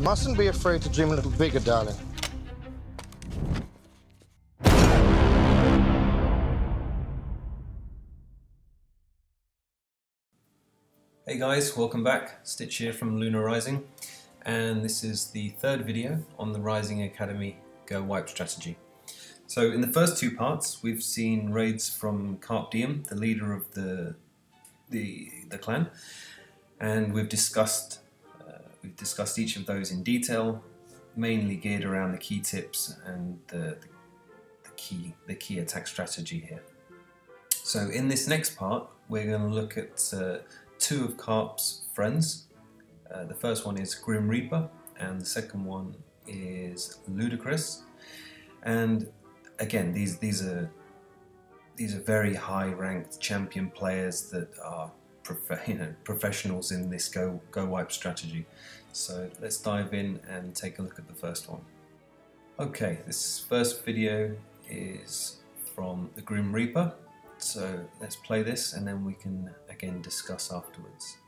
Mustn't be afraid to dream a little bigger, darling. Hey guys, welcome back. Stitch here from Lunar Rising, and this is the third video on the Rising Academy GoWiPe strategy. So in the first two parts we've seen raids from Carp Diem, the leader of the clan, and we've discussed each of those in detail, mainly geared around the key tips and the key attack strategy here. So in this next part we're going to look at two of Carp's friends. The first one is Grim Reaper and the second one is Ludicrous. And again, these are very high ranked champion players that are professionals in this GoWiPe strategy. So let's dive in and take a look at the first one. Okay, this first video is from the Grim Reaper. So let's play this and then we can again discuss afterwards.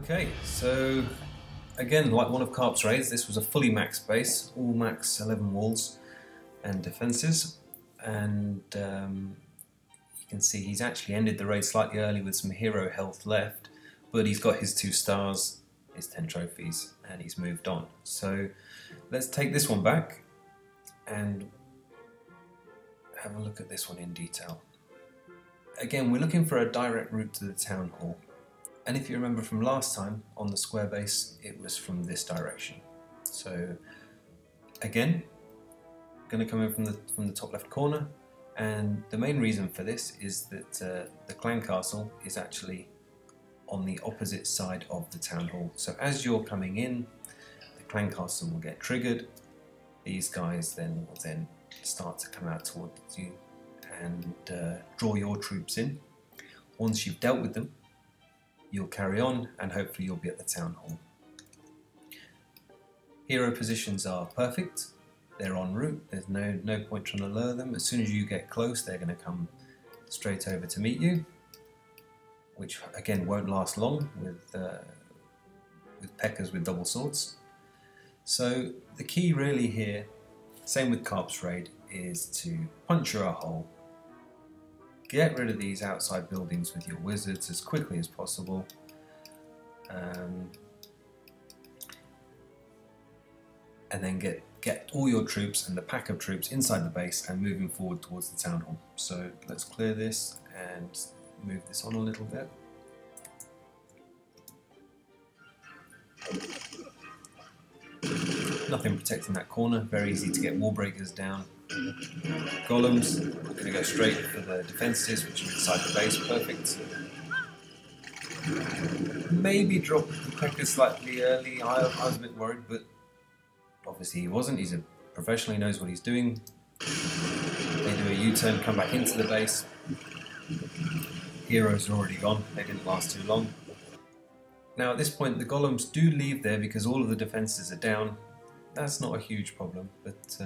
Okay, so again, like one of Carp's raids, this was a fully max base, all max 11 walls and defences, and you can see he's actually ended the raid slightly early with some hero health left, but he's got his 2 stars, his 10 trophies, and he's moved on. So let's take this one back and have a look at this one in detail. Again, we're looking for a direct route to the town hall. And if you remember from last time on the square base, it was from this direction. So again, going to come in from the top left corner, and the main reason for this is that the clan castle is actually on the opposite side of the town hall. So as you're coming in, the clan castle will get triggered. These guys then will start to come out towards you and draw your troops in. Once you've dealt with them, you'll carry on and hopefully you'll be at the town hall. Hero positions are perfect, they're en route, there's no point trying to lure them. As soon as you get close, they're going to come straight over to meet you, which again won't last long with P.E.K.K.A.s with double swords. So the key really here, same with Carp's raid, is to puncture a hole. Get rid of these outside buildings with your wizards as quickly as possible. And then get all your troops and the pack of troops inside the base and moving forward towards the town hall. So let's clear this and move this on a little bit. Nothing protecting that corner, very easy to get wall breakers down. Golems, we're going to go straight for the defences, which are inside the base, perfect. Maybe drop the P.E.K.K.A. slightly early, I was a bit worried, but obviously he wasn't, he's a professional, he knows what he's doing. They do a U-turn, come back into the base. Heroes are already gone, they didn't last too long. Now at this point the golems do leave there because all of the defences are down. That's not a huge problem, but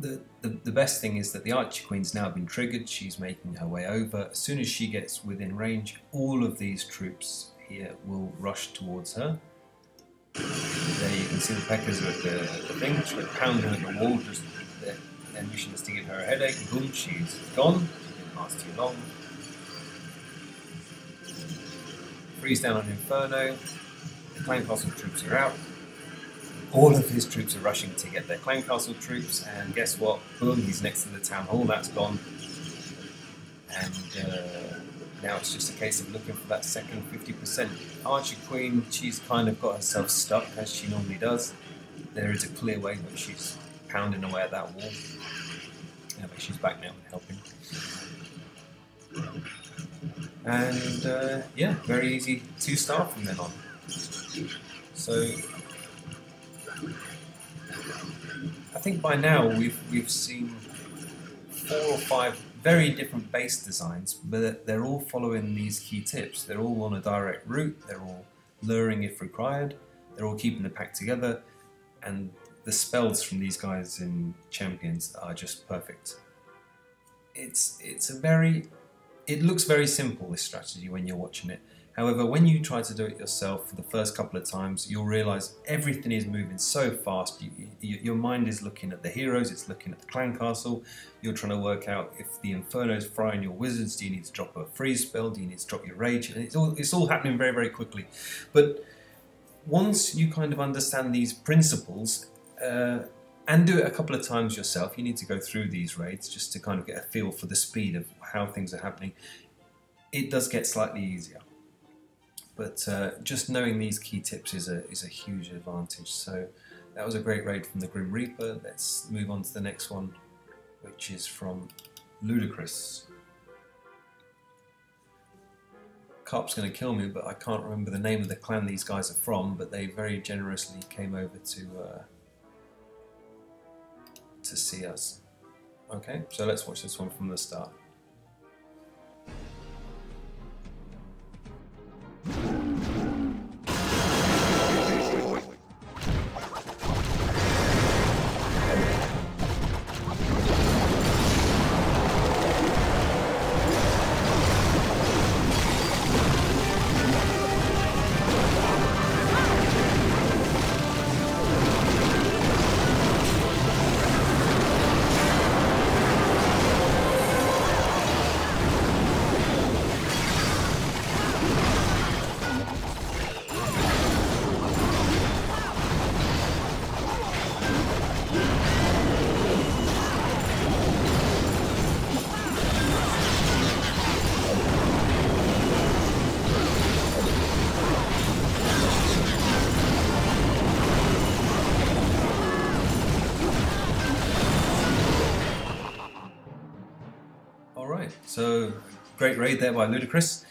The best thing is that the Archer Queen's now been triggered. She's making her way over. As soon as she gets within range, all of these troops here will rush towards her. There you can see the Peckers are at the thing. She's pounding at the wall. Just their mission is to give her a headache. Boom, she's gone. She didn't last too long. Freeze down on Inferno. The Clan Castle troops are out. All of his troops are rushing to get their Clan Castle troops, and guess what? Boom, he's next to the Town Hall, that's gone. And now it's just a case of looking for that second 50%. Archer Queen, she's kind of got herself stuck, as she normally does. There is a clear way, but she's pounding away at that wall. Yeah, but she's back now and helping. And yeah, very easy to start from then on. So I think by now we've seen 4 or 5 very different base designs, but they're all following these key tips. They're all on a direct route, they're all luring if required, they're all keeping the pack together, and the spells from these guys in Champions are just perfect. It looks very simple, this strategy, when you're watching it. However, when you try to do it yourself for the first couple of times, you'll realise everything is moving so fast. Your mind is looking at the heroes, it's looking at the Clan Castle. You're trying to work out if the Inferno is frying your wizards. Do you need to drop a freeze spell? Do you need to drop your rage? And it's all happening very, very quickly. But once you kind of understand these principles, and do it a couple of times yourself, you need to go through these raids just to kind of get a feel for the speed of how things are happening. It does get slightly easier. But just knowing these key tips is a huge advantage. So that was a great raid from the Grim Reaper. Let's move on to the next one, which is from Ludicrous. Carp's going to kill me, but I can't remember the name of the clan these guys are from, but they very generously came over to see us. Okay, so let's watch this one from the start. So, great raid there by Ludicrous.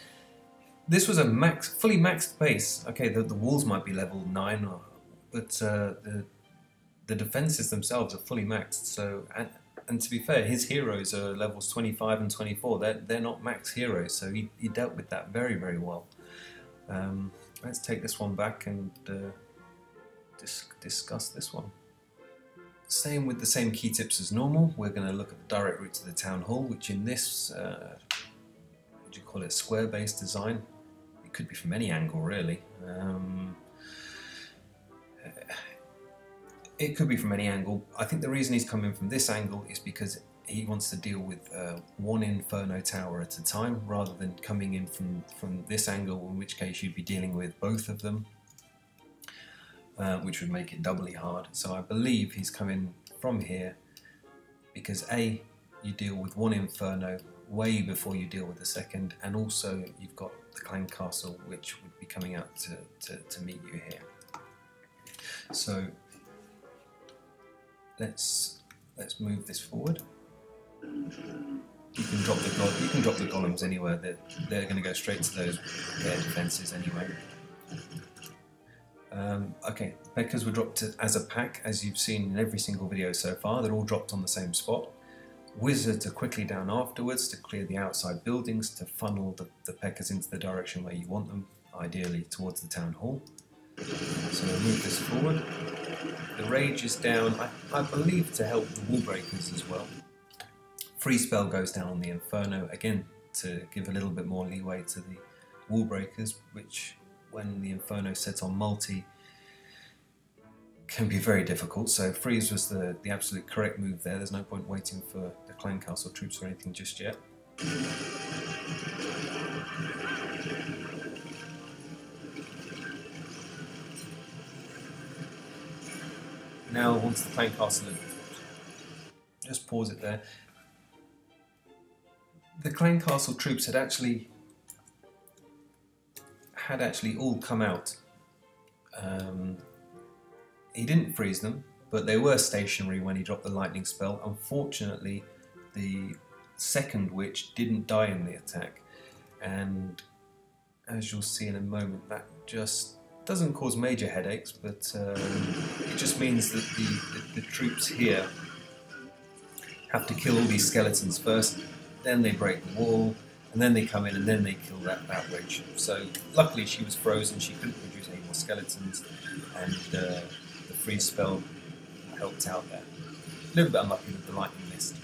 This was a fully maxed base. Okay, the walls might be level 9, but the defenses themselves are fully maxed. So, and to be fair, his heroes are levels 25 and 24. They're not max heroes, so he dealt with that very, very well. Let's take this one back and discuss this one. Same with the same key tips as normal. We're going to look at the direct route to the Town Hall, which in this, what do you call it, square-based design. It could be from any angle, really. It could be from any angle. I think the reason he's coming from this angle is because he wants to deal with one Inferno tower at a time, rather than coming in from this angle, in which case you'd be dealing with both of them. Which would make it doubly hard. So I believe he's coming from here because A, you deal with one Inferno way before you deal with the second, and also you've got the Clan Castle, which would be coming out to meet you here. So let's move this forward. You can drop the golems anywhere. They're going to go straight to their defenses anyway. Okay, Peckers were dropped as a pack, as you've seen in every single video so far. They're all dropped on the same spot. Wizards are quickly down afterwards to clear the outside buildings, to funnel the Peckers into the direction where you want them, ideally towards the Town Hall. So we'll move this forward. The Rage is down, I believe, to help the wall breakers as well. Freeze spell goes down on the Inferno, again to give a little bit more leeway to the wall breakers, which when the Inferno sets on multi can be very difficult. So freeze was the absolute correct move there. There's no point waiting for the clan castle troops or anything just yet. Now once the clan castle, just pause it there. The clan castle troops had actually all come out. He didn't freeze them, but they were stationary when he dropped the lightning spell. Unfortunately, the second witch didn't die in the attack, and as you'll see in a moment, that just doesn't cause major headaches, but it just means that the troops here have to kill all these skeletons first, then they break the wall, and then they come in and then they kill that witch. So luckily she was frozen, she couldn't produce any more skeletons, and the freeze spell helped out there. A little bit unlucky with the lightning mist.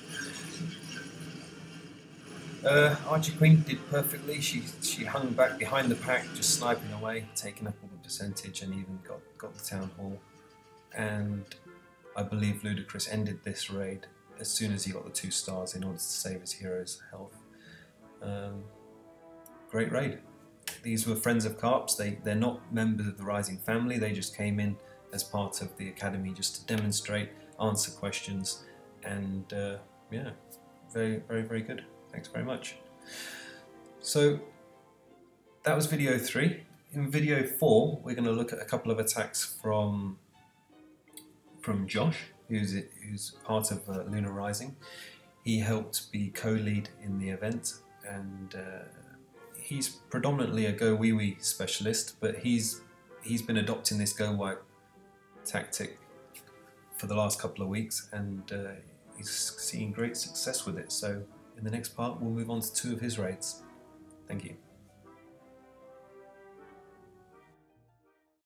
Archer Queen did perfectly. She hung back behind the pack, just sniping away, taking up all the percentage, and even got the town hall. And I believe Ludicrous ended this raid as soon as he got the 2 stars in order to save his hero's health. Great raid. These were friends of Carps. They're not members of the Rising family. They just came in as part of the academy just to demonstrate, answer questions, and yeah, very, very, very good. Thanks very much. So that was video 3. In video 4, we're going to look at a couple of attacks from Josh, who's part of Lunar Rising. He helped be co-lead in the event, and he's predominantly a GoWiPe specialist, but he's been adopting this GoWiPe tactic for the last couple of weeks, and he's seeing great success with it. So in the next part, we'll move on to 2 of his raids. Thank you.